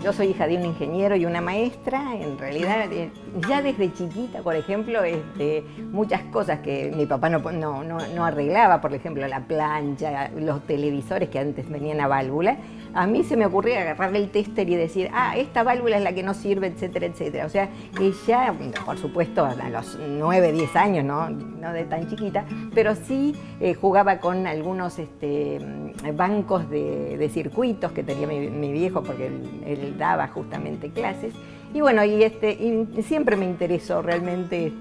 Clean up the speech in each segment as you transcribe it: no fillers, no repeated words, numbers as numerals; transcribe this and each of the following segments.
Yo soy hija de un ingeniero y una maestra. En realidad, ya desde chiquita, por ejemplo, muchas cosas que mi papá no arreglaba, por ejemplo, la plancha, los televisores que antes venían a válvula, a mí se me ocurría agarrar el tester y decir, esta válvula es la que no sirve, etcétera, etcétera. O sea, ella, por supuesto, a los 9, 10 años, no de tan chiquita, pero sí jugaba con algunos bancos de circuitos que tenía mi viejo, porque él daba justamente clases. Y bueno, y siempre me interesó realmente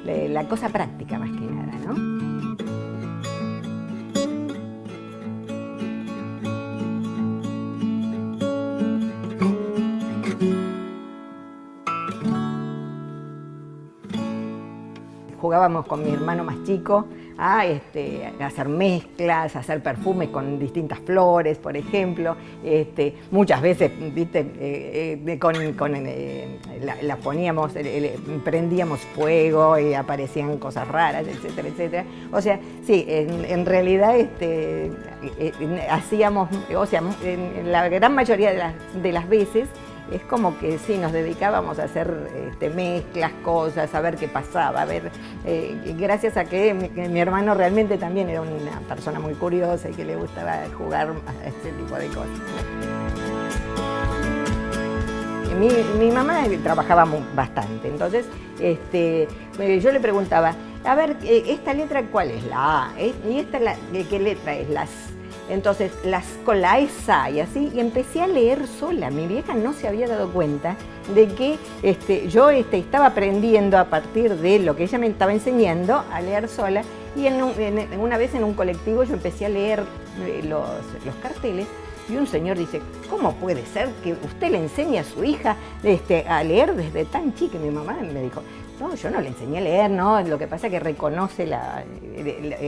la cosa práctica más que nada, ¿no? Jugábamos con mi hermano más chico a hacer mezclas, a hacer perfumes con distintas flores, por ejemplo. Muchas veces, ¿viste? La poníamos, prendíamos fuego y aparecían cosas raras, etcétera, etcétera. O sea, sí, en realidad hacíamos, o sea, en la gran mayoría de las veces, es como que sí, nos dedicábamos a hacer mezclas, cosas, a ver qué pasaba, a ver, gracias a que mi hermano realmente también era una persona muy curiosa y que le gustaba jugar a este tipo de cosas. Mi mamá trabajaba bastante, entonces yo le preguntaba, a ver, ¿esta letra cuál es? La A, ¿y esta qué letra es? La C. Entonces, con la esa y así, y empecé a leer sola. Mi vieja no se había dado cuenta de que yo estaba aprendiendo a partir de lo que ella me estaba enseñando a leer sola. Y una vez en un colectivo yo empecé a leer los carteles y un señor dice, ¿cómo puede ser que usted le enseñe a su hija a leer desde tan chica? Y mi mamá me dijo, no, yo no le enseñé a leer, no, lo que pasa es que reconoce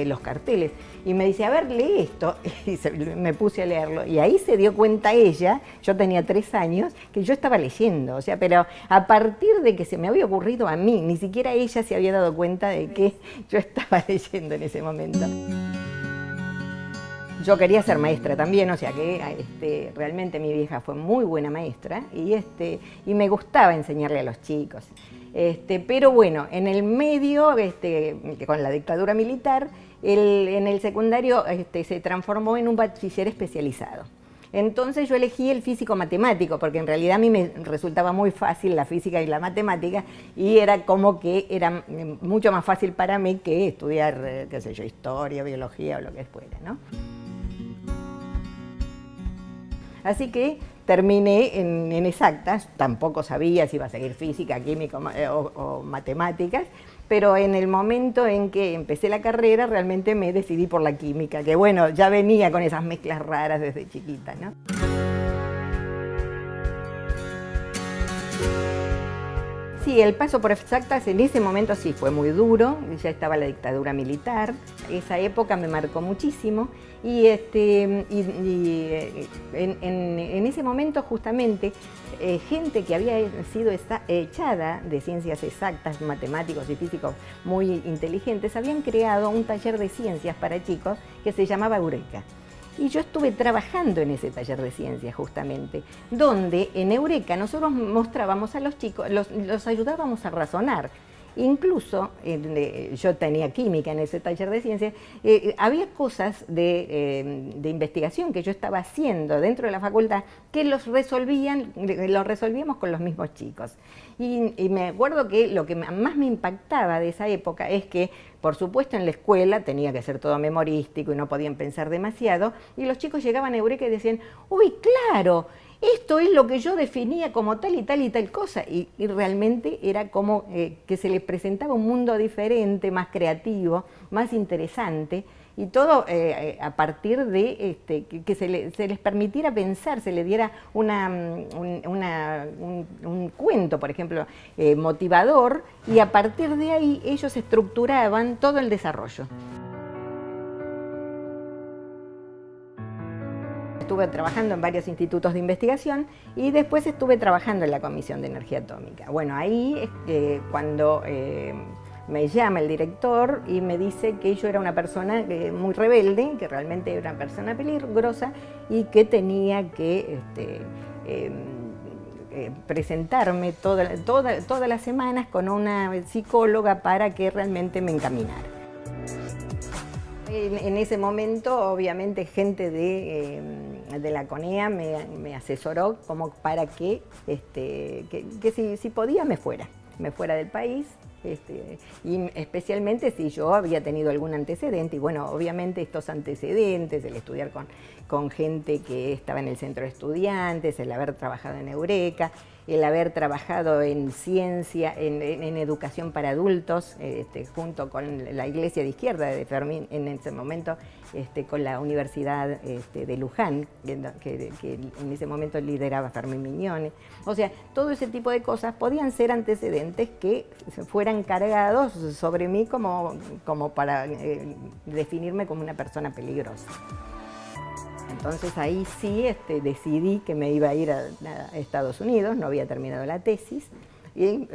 los carteles. Y me dice, a ver, lee esto. Y me puse a leerlo. Y ahí se dio cuenta ella, yo tenía 3 años, que yo estaba leyendo. O sea, pero a partir de que se me había ocurrido a mí, ni siquiera ella se había dado cuenta de que yo estaba leyendo en ese momento. Yo quería ser maestra también, o sea que realmente mi vieja fue muy buena maestra y me gustaba enseñarle a los chicos. Pero bueno, en el medio, con la dictadura militar, en el secundario se transformó en un bachiller especializado. Entonces yo elegí el físico-matemático, porque en realidad a mí me resultaba muy fácil la física y la matemática, y era como que era mucho más fácil para mí que estudiar, qué sé yo, historia, biología o lo que fuera, ¿no? Así que terminé en exactas, tampoco sabía si iba a seguir física, química o matemáticas, pero en el momento en que empecé la carrera realmente me decidí por la química, que bueno, ya venía con esas mezclas raras desde chiquita, ¿no? Sí, el paso por exactas en ese momento sí fue muy duro, ya estaba la dictadura militar, esa época me marcó muchísimo y en ese momento justamente gente que había sido echada de ciencias exactas, matemáticos y físicos muy inteligentes, habían creado un taller de ciencias para chicos que se llamaba Eureka. Y yo estuve trabajando en ese taller de ciencias justamente, donde en Eureka nosotros mostrábamos a los chicos, los ayudábamos a razonar. Incluso, yo tenía química en ese taller de ciencias, había cosas de investigación que yo estaba haciendo dentro de la facultad que los resolvíamos con los mismos chicos. Y me acuerdo que lo que más me impactaba de esa época es que, por supuesto, en la escuela tenía que ser todo memorístico y no podían pensar demasiado, y los chicos llegaban a Eureka y decían, uy, claro, esto es lo que yo definía como tal y tal y tal cosa, y realmente era como que se les presentaba un mundo diferente, más creativo, más interesante, y todo a partir de que se les permitiera pensar, se les diera un cuento, por ejemplo, motivador, y a partir de ahí ellos estructuraban todo el desarrollo. Estuve trabajando en varios institutos de investigación y después estuve trabajando en la Comisión de Energía Atómica. Bueno, ahí es cuando me llama el director y me dice que yo era una persona muy rebelde, que realmente era una persona peligrosa y que tenía que presentarme todas las semanas con una psicóloga para que realmente me encaminara. En ese momento, obviamente, gente de la CONEA me asesoró como para que si podía me fuera del país. Y especialmente si yo había tenido algún antecedente, y bueno, obviamente estos antecedentes, el estudiar con gente que estaba en el centro de estudiantes, el haber trabajado en Eureka, el haber trabajado en ciencia, en educación para adultos, junto con la Iglesia de Izquierda de Fermín, en ese momento con la Universidad de Luján, que en ese momento lideraba Fermín Mignone. O sea, todo ese tipo de cosas podían ser antecedentes que fueran cargados sobre mí como para definirme como una persona peligrosa. Entonces ahí sí decidí que me iba a ir a Estados Unidos, no había terminado la tesis, y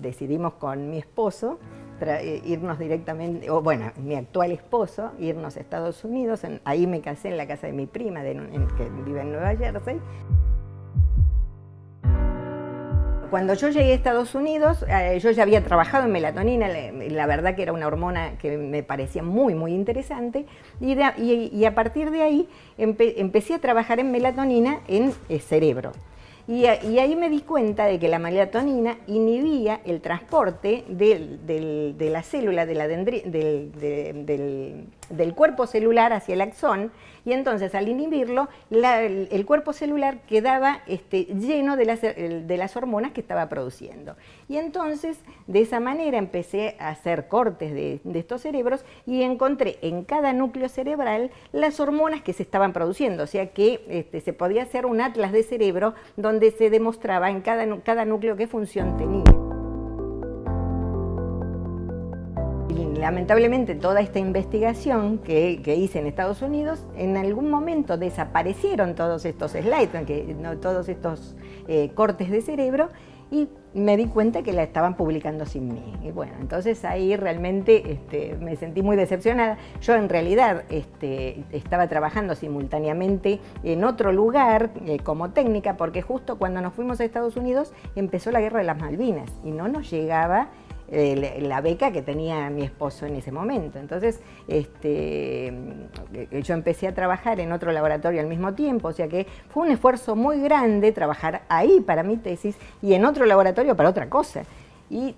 decidimos con mi esposo irnos directamente, o bueno, mi actual esposo, irnos a Estados Unidos. Ahí me casé en la casa de mi prima, que vive en Nueva Jersey. Cuando yo llegué a Estados Unidos, yo ya había trabajado en melatonina, la verdad que era una hormona que me parecía muy, muy interesante, y a partir de ahí empecé a trabajar en melatonina en cerebro. Y ahí me di cuenta de que la melatonina inhibía el transporte de la célula, del cuerpo celular hacia el axón, y entonces al inhibirlo, el cuerpo celular quedaba lleno de las hormonas que estaba produciendo. Y entonces, de esa manera empecé a hacer cortes de estos cerebros y encontré en cada núcleo cerebral las hormonas que se estaban produciendo, o sea que se podía hacer un atlas de cerebro donde se demostraba en cada núcleo qué función tenía. Lamentablemente toda esta investigación que hice en Estados Unidos, en algún momento desaparecieron todos estos slides, todos estos cortes de cerebro, y me di cuenta que la estaban publicando sin mí. Y bueno, entonces ahí realmente me sentí muy decepcionada. Yo en realidad estaba trabajando simultáneamente en otro lugar como técnica, porque justo cuando nos fuimos a Estados Unidos empezó la Guerra de las Malvinas y no nos llegaba la beca que tenía mi esposo en ese momento. Entonces yo empecé a trabajar en otro laboratorio al mismo tiempo, o sea que fue un esfuerzo muy grande trabajar ahí para mi tesis y en otro laboratorio para otra cosa. Y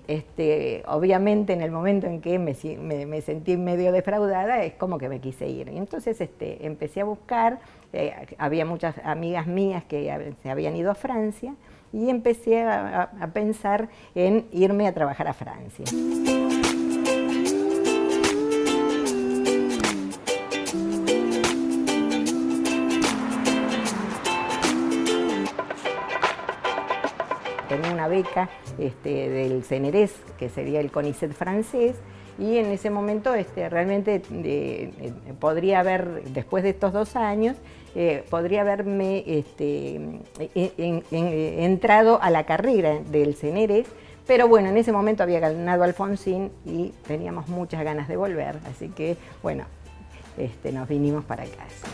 obviamente en el momento en que me sentí medio defraudada, es como que me quise ir. Y entonces empecé a buscar, había muchas amigas mías que se habían ido a Francia, y empecé a pensar en irme a trabajar a Francia. Tenía una beca del CNRS, que sería el CONICET francés, y en ese momento realmente podría haber, después de estos 2 años, podría haberme entrado a la carrera del CNRS, pero bueno, en ese momento había ganado Alfonsín y teníamos muchas ganas de volver, así que bueno, nos vinimos para casa.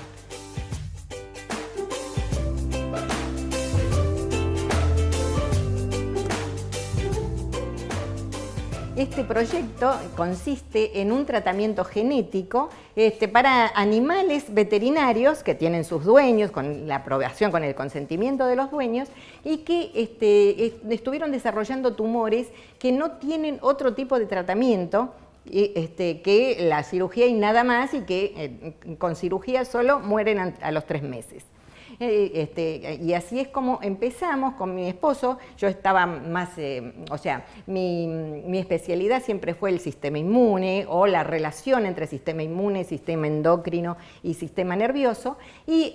Este proyecto consiste en un tratamiento genético para animales veterinarios que tienen sus dueños, con la aprobación, con el consentimiento de los dueños, y que estuvieron desarrollando tumores que no tienen otro tipo de tratamiento que la cirugía y nada más, y que con cirugía solo mueren a los 3 meses. Y así es como empezamos con mi esposo. Yo estaba más, o sea, mi especialidad siempre fue el sistema inmune, o la relación entre sistema inmune, sistema endocrino y sistema nervioso, y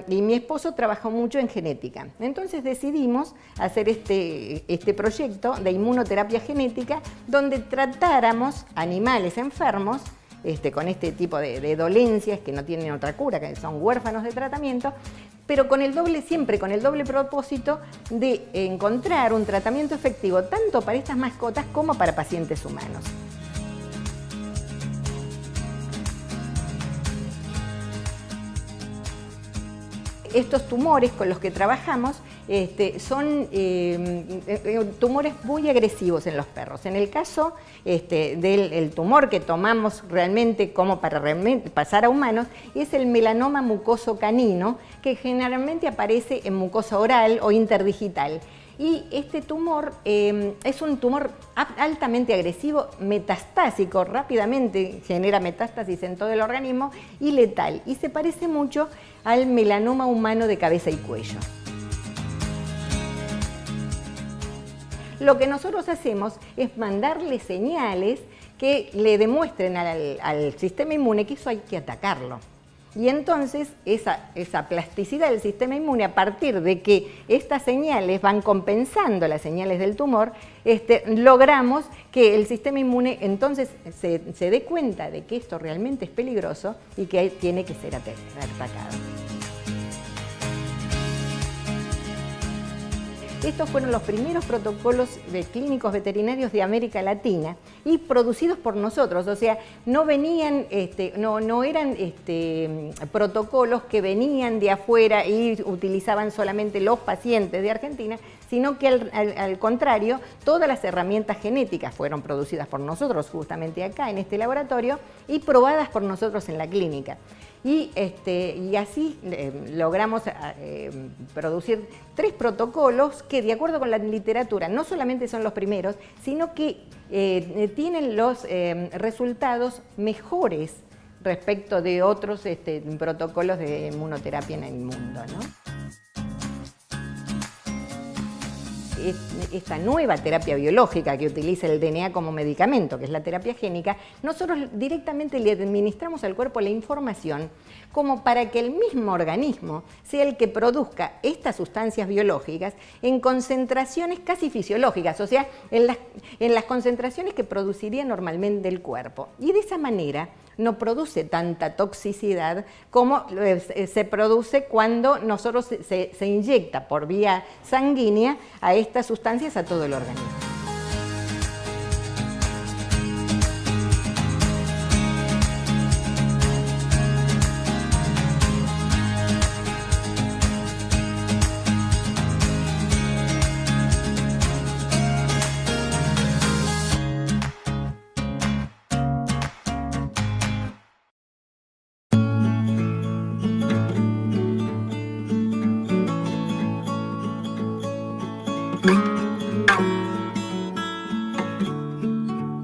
mi esposo trabajó mucho en genética. Entonces decidimos hacer este proyecto de inmunoterapia genética, donde tratáramos animales enfermos con este tipo de dolencias que no tienen otra cura, que son huérfanos de tratamiento, pero siempre con el doble propósito de encontrar un tratamiento efectivo tanto para estas mascotas como para pacientes humanos. estos tumores con los que trabajamos son tumores muy agresivos en los perros. En el caso del tumor que tomamos realmente como para pasar a humanos, es el melanoma mucoso canino, que generalmente aparece en mucosa oral o interdigital. Y este tumor es un tumor altamente agresivo, metastásico, rápidamente genera metástasis en todo el organismo y letal. Y se parece mucho al melanoma humano de cabeza y cuello. Lo que nosotros hacemos es mandarle señales que le demuestren al sistema inmune que eso hay que atacarlo. Y entonces esa plasticidad del sistema inmune, a partir de que estas señales van compensando las señales del tumor, logramos que el sistema inmune entonces se dé cuenta de que esto realmente es peligroso y que tiene que ser atacado. Estos fueron los primeros protocolos clínicos veterinarios de América Latina y producidos por nosotros, o sea, no venían, no eran protocolos que venían de afuera y utilizaban solamente los pacientes de Argentina, sino que al contrario, todas las herramientas genéticas fueron producidas por nosotros justamente acá en este laboratorio y probadas por nosotros en la clínica. Y así logramos producir 3 protocolos que, de acuerdo con la literatura, no solamente son los primeros, sino que tienen los resultados mejores respecto de otros protocolos de inmunoterapia en el mundo, ¿no? Esta nueva terapia biológica que utiliza el DNA como medicamento, que es la terapia génica, nosotros directamente le administramos al cuerpo la información como para que el mismo organismo sea el que produzca estas sustancias biológicas en concentraciones casi fisiológicas, o sea, en las concentraciones que produciría normalmente el cuerpo. Y de esa manera no produce tanta toxicidad como se produce cuando nosotros se inyecta por vía sanguínea a estas sustancias a todo el organismo.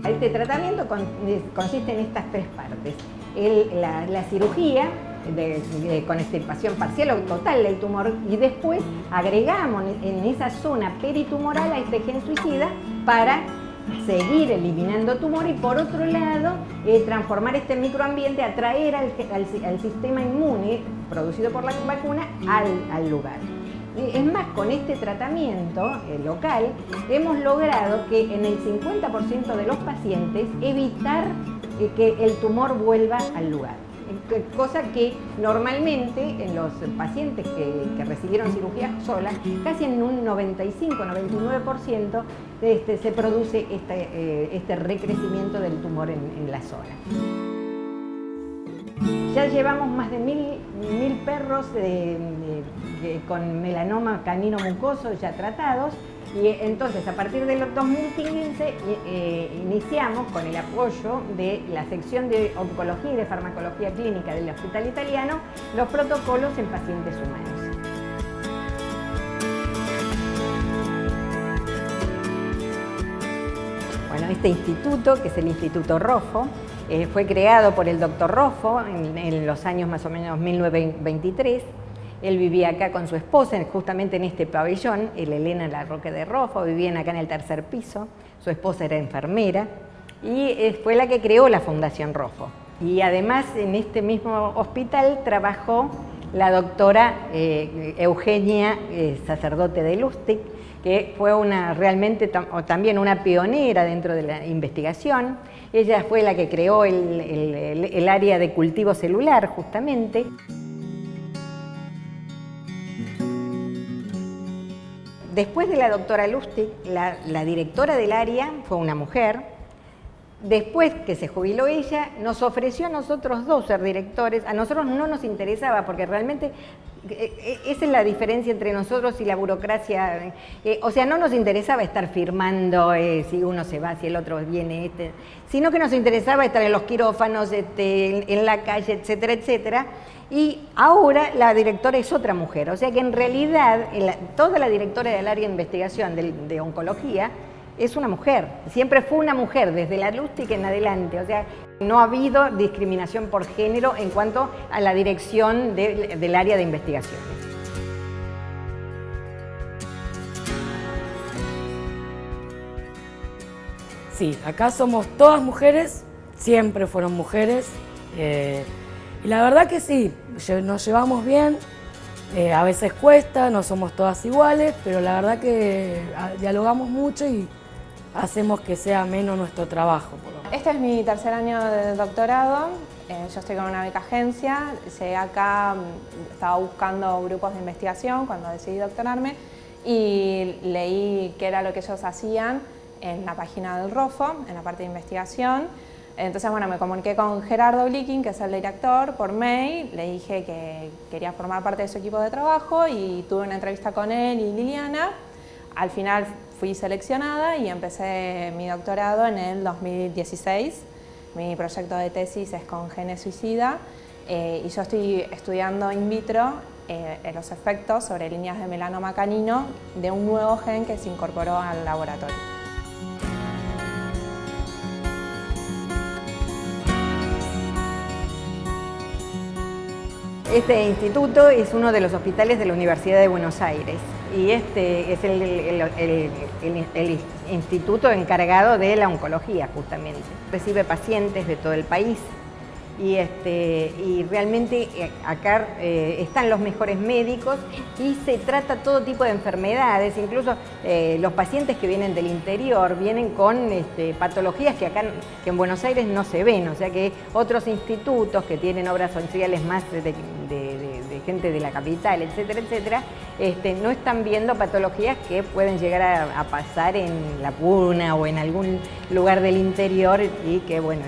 Este tratamiento consiste en estas 3 partes. La cirugía con extirpación parcial o total del tumor, y después agregamos en esa zona peritumoral a este gen suicida para seguir eliminando tumor y, por otro lado, transformar este microambiente, atraer al sistema inmune producido por la vacuna al lugar. Es más, con este tratamiento local hemos logrado que en el 50% de los pacientes evitar que el tumor vuelva al lugar. Cosa que normalmente en los pacientes que recibieron cirugía sola, casi en un 95-99% se produce este recrecimiento del tumor en la zona. Ya llevamos más de 1000 perros con melanoma canino mucoso ya tratados, y entonces a partir del 2015 iniciamos con el apoyo de la sección de oncología y de farmacología clínica del Hospital Italiano los protocolos en pacientes humanos. Bueno, este instituto, que es el Instituto Roffo, fue creado por el doctor Roffo en los años más o menos 1923. Él vivía acá con su esposa, justamente en este pabellón, Elena Larroque de Roffo, vivían acá en el 3er piso, su esposa era enfermera y fue la que creó la Fundación Roffo. Y además en este mismo hospital trabajó la doctora Eugenia Sacerdote de Lustig, que fue realmente también una pionera dentro de la investigación. Ella fue la que creó el área de cultivo celular, justamente. Después de la doctora Lustig, la directora del área fue una mujer. Después que se jubiló ella, nos ofreció a nosotros 2 ser directores. A nosotros no nos interesaba porque realmente Esa es la diferencia entre nosotros y la burocracia. O sea, no nos interesaba estar firmando si uno se va, si el otro viene, sino que nos interesaba estar en los quirófanos, en la calle, etcétera, etcétera. Y ahora la directora es otra mujer. O sea que en realidad toda la directora del área de investigación de oncología es una mujer. Siempre fue una mujer, desde la Lustig en adelante. O sea, no ha habido discriminación por género en cuanto a la dirección del área de investigación. Sí, acá somos todas mujeres, siempre fueron mujeres. Y la verdad que sí, nos llevamos bien, a veces cuesta, no somos todas iguales, pero la verdad que dialogamos mucho y hacemos que sea menos nuestro trabajo. Este es mi tercer año de doctorado, yo estoy con una beca agencia, llegué acá, estaba buscando grupos de investigación cuando decidí doctorarme y leí qué era lo que ellos hacían en la página del ROFO, en la parte de investigación. Entonces, bueno, me comuniqué con Gerardo Glicking, que es el director, por mail, le dije que quería formar parte de su equipo de trabajo y tuve una entrevista con él y Liliana. Al final fui seleccionada y empecé mi doctorado en el 2016. Mi proyecto de tesis es con genes suicida y yo estoy estudiando in vitro los efectos sobre líneas de melanoma canino de un nuevo gen que se incorporó al laboratorio. Este instituto es uno de los hospitales de la Universidad de Buenos Aires y este es el instituto encargado de la oncología, justamente. Recibe pacientes de todo el país y realmente acá están los mejores médicos y se trata todo tipo de enfermedades, incluso los pacientes que vienen del interior vienen con patologías que acá que en Buenos Aires no se ven, o sea que otros institutos que tienen obras sociales más de gente de la capital, etcétera, etcétera, no están viendo patologías que pueden llegar a pasar en la Puna o en algún lugar del interior y que, bueno,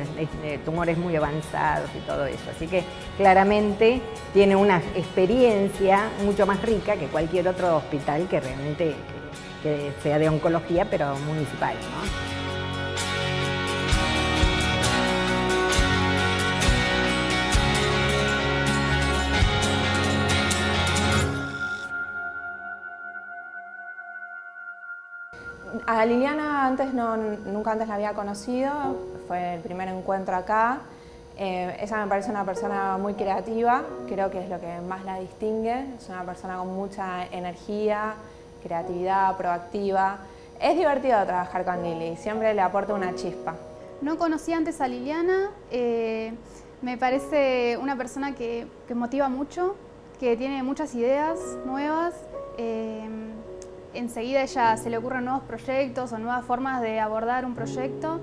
tumores muy avanzados y todo eso. Así que claramente tiene una experiencia mucho más rica que cualquier otro hospital que realmente que sea de oncología, pero municipal, ¿no? A Liliana nunca antes la había conocido, fue el primer encuentro acá. Ella me parece una persona muy creativa, creo que es lo que más la distingue. Es una persona con mucha energía, creatividad, proactiva. Es divertido trabajar con Lili, siempre le aporta una chispa. No conocía antes a Liliana, me parece una persona que motiva mucho, que tiene muchas ideas nuevas. Enseguida a ella se le ocurren nuevos proyectos o nuevas formas de abordar un proyecto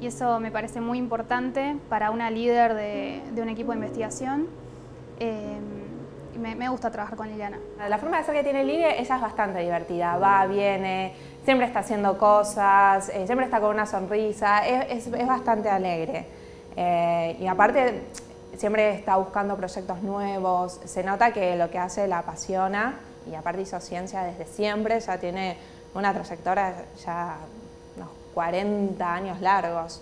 y eso me parece muy importante para una líder de un equipo de investigación. Me gusta trabajar con Liliana. La forma de ser que tiene Lili, ella es bastante divertida, va, viene, siempre está haciendo cosas, siempre está con una sonrisa, es bastante alegre. Y aparte siempre está buscando proyectos nuevos, se nota que lo que hace la apasiona. Y aparte hizo ciencia desde siempre, ya tiene una trayectoria ya unos 40 años largos.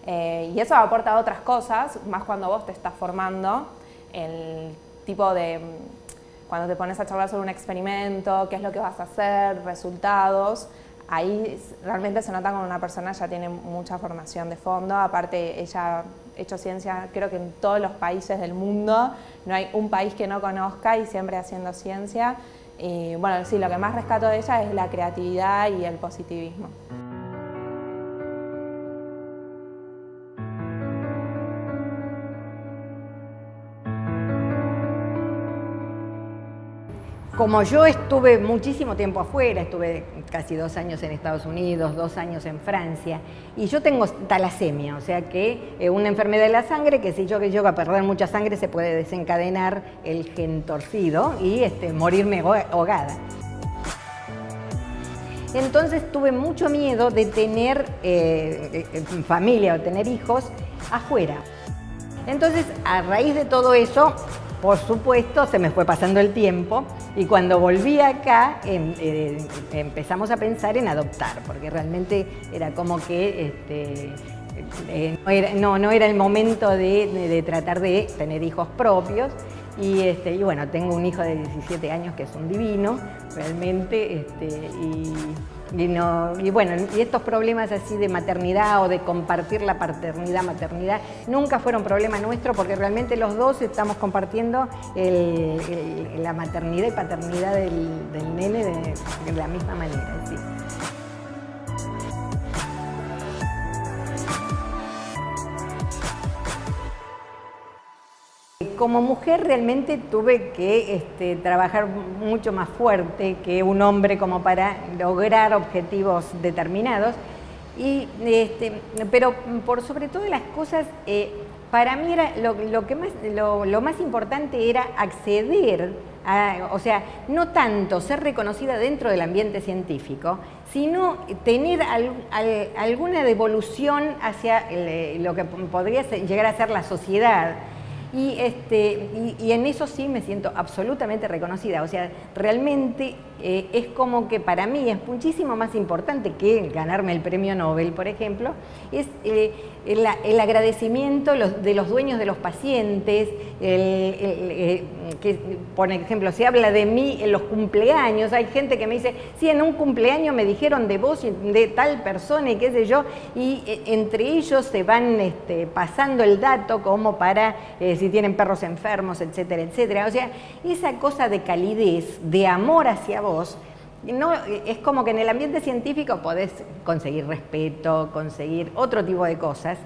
Y eso aporta otras cosas, más cuando vos te estás formando, el tipo de, cuando te pones a charlar sobre un experimento, qué es lo que vas a hacer, resultados, ahí realmente se nota como una persona ya tiene mucha formación de fondo, aparte ella ha hecho ciencia creo que en todos los países del mundo, no hay un país que no conozca y siempre haciendo ciencia. Y bueno, sí, lo que más rescato de ella es la creatividad y el positivismo. Como yo estuve muchísimo tiempo afuera, estuve casi 2 años en Estados Unidos, 2 años en Francia, y yo tengo talasemia, o sea que una enfermedad de la sangre que si yo llego a perder mucha sangre se puede desencadenar el gen torcido y morirme ahogada. Entonces tuve mucho miedo de tener familia o tener hijos afuera. Entonces, a raíz de todo eso, por supuesto, se me fue pasando el tiempo y cuando volví acá empezamos a pensar en adoptar, porque realmente era como que no era el momento de tratar de tener hijos propios. Y bueno, tengo un hijo de 17 años que es un divino, realmente, y estos problemas así de maternidad o de compartir la paternidad, maternidad, nunca fueron problema nuestro porque realmente los dos estamos compartiendo la maternidad y paternidad del nene de la misma manera, sí. Como mujer realmente tuve que trabajar mucho más fuerte que un hombre como para lograr objetivos determinados, pero por sobre todas las cosas, para mí era lo más importante era acceder a, o sea, no tanto ser reconocida dentro del ambiente científico, sino tener alguna devolución hacia lo que podría llegar a ser la sociedad. Y en eso sí me siento absolutamente reconocida, o sea, realmente es como que para mí es muchísimo más importante que ganarme el premio Nobel, por ejemplo, es el agradecimiento de los dueños de los pacientes, que por ejemplo se habla de mí en los cumpleaños, hay gente que me dice, sí, en un cumpleaños me dijeron de vos y de tal persona y qué sé yo, y entre ellos se van pasando el dato como para si tienen perros enfermos, etcétera, etcétera. O sea, esa cosa de calidez, de amor hacia vos, no, es como que en el ambiente científico podés conseguir respeto, conseguir otro tipo de cosas,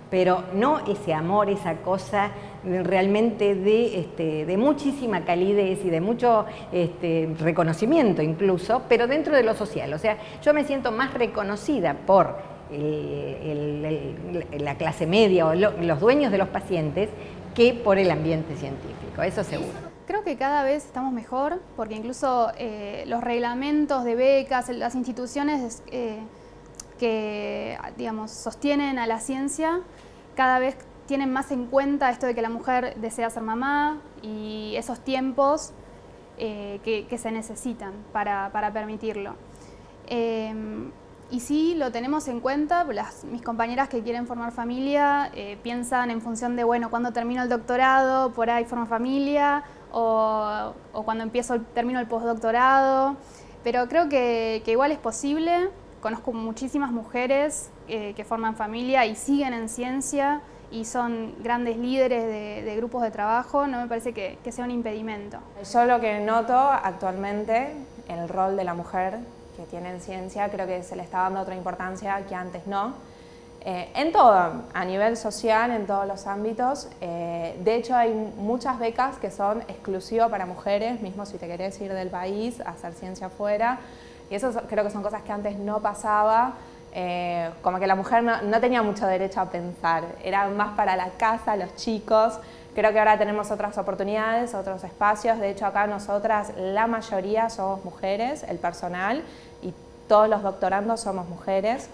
pero no ese amor, esa cosa realmente de muchísima calidez y de mucho reconocimiento incluso, pero dentro de lo social. O sea, yo me siento más reconocida por la clase media o los dueños de los pacientes que por el ambiente científico, eso seguro. Creo que cada vez estamos mejor, porque incluso los reglamentos de becas, las instituciones que, digamos, sostienen a la ciencia, cada vez tienen más en cuenta esto de que la mujer desea ser mamá y esos tiempos que se necesitan para permitirlo. Y sí, lo tenemos en cuenta, mis compañeras que quieren formar familia piensan en función de, bueno, cuando termino el doctorado, por ahí formo familia, o cuando termino el postdoctorado, pero creo que igual es posible. Conozco muchísimas mujeres que forman familia y siguen en ciencia y son grandes líderes de grupos de trabajo, no me parece que sea un impedimento. Yo lo que noto actualmente, el rol de la mujer que tiene en ciencia, creo que se le está dando otra importancia que antes no. En todo, a nivel social, en todos los ámbitos. De hecho, hay muchas becas que son exclusivas para mujeres, mismo si te querés ir del país a hacer ciencia afuera. Y eso creo que son cosas que antes no pasaba. Como que la mujer no tenía mucho derecho a pensar, era más para la casa, los chicos. Creo que ahora tenemos otras oportunidades, otros espacios. De hecho, acá nosotras, la mayoría somos mujeres, el personal, y todos los doctorandos somos mujeres.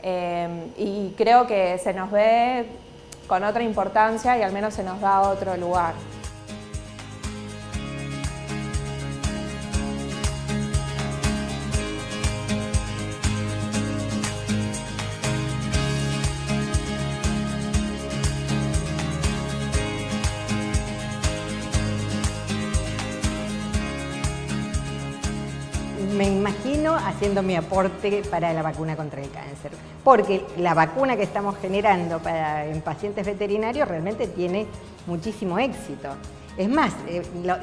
Y creo que se nos ve con otra importancia y al menos se nos da otro lugar. Me imagino haciendo mi aporte para la vacuna contra el cáncer, porque la vacuna que estamos generando en pacientes veterinarios realmente tiene muchísimo éxito. Es más,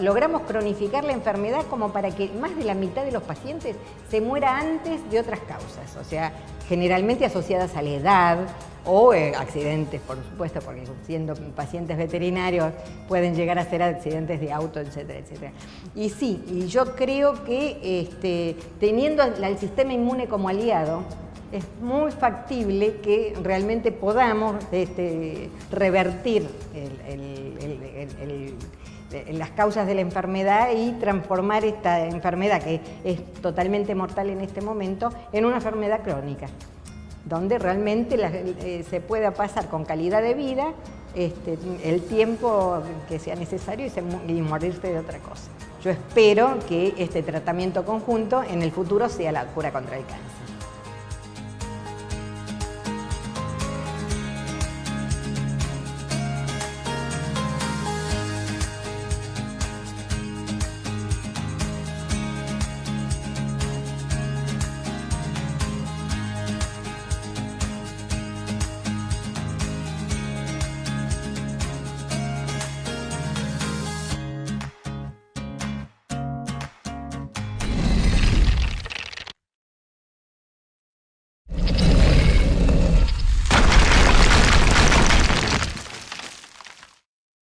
logramos cronificar la enfermedad como para que más de la mitad de los pacientes se muera antes de otras causas, o sea, generalmente asociadas a la edad o accidentes, por supuesto, porque siendo pacientes veterinarios pueden llegar a ser accidentes de auto, etcétera, etcétera. Y sí, y yo creo que teniendo al sistema inmune como aliado, es muy factible que realmente podamos revertir las causas de la enfermedad y transformar esta enfermedad, que es totalmente mortal en este momento, en una enfermedad crónica, donde realmente se pueda pasar con calidad de vida el tiempo que sea necesario y morirte de otra cosa. Yo espero que este tratamiento conjunto en el futuro sea la cura contra el cáncer.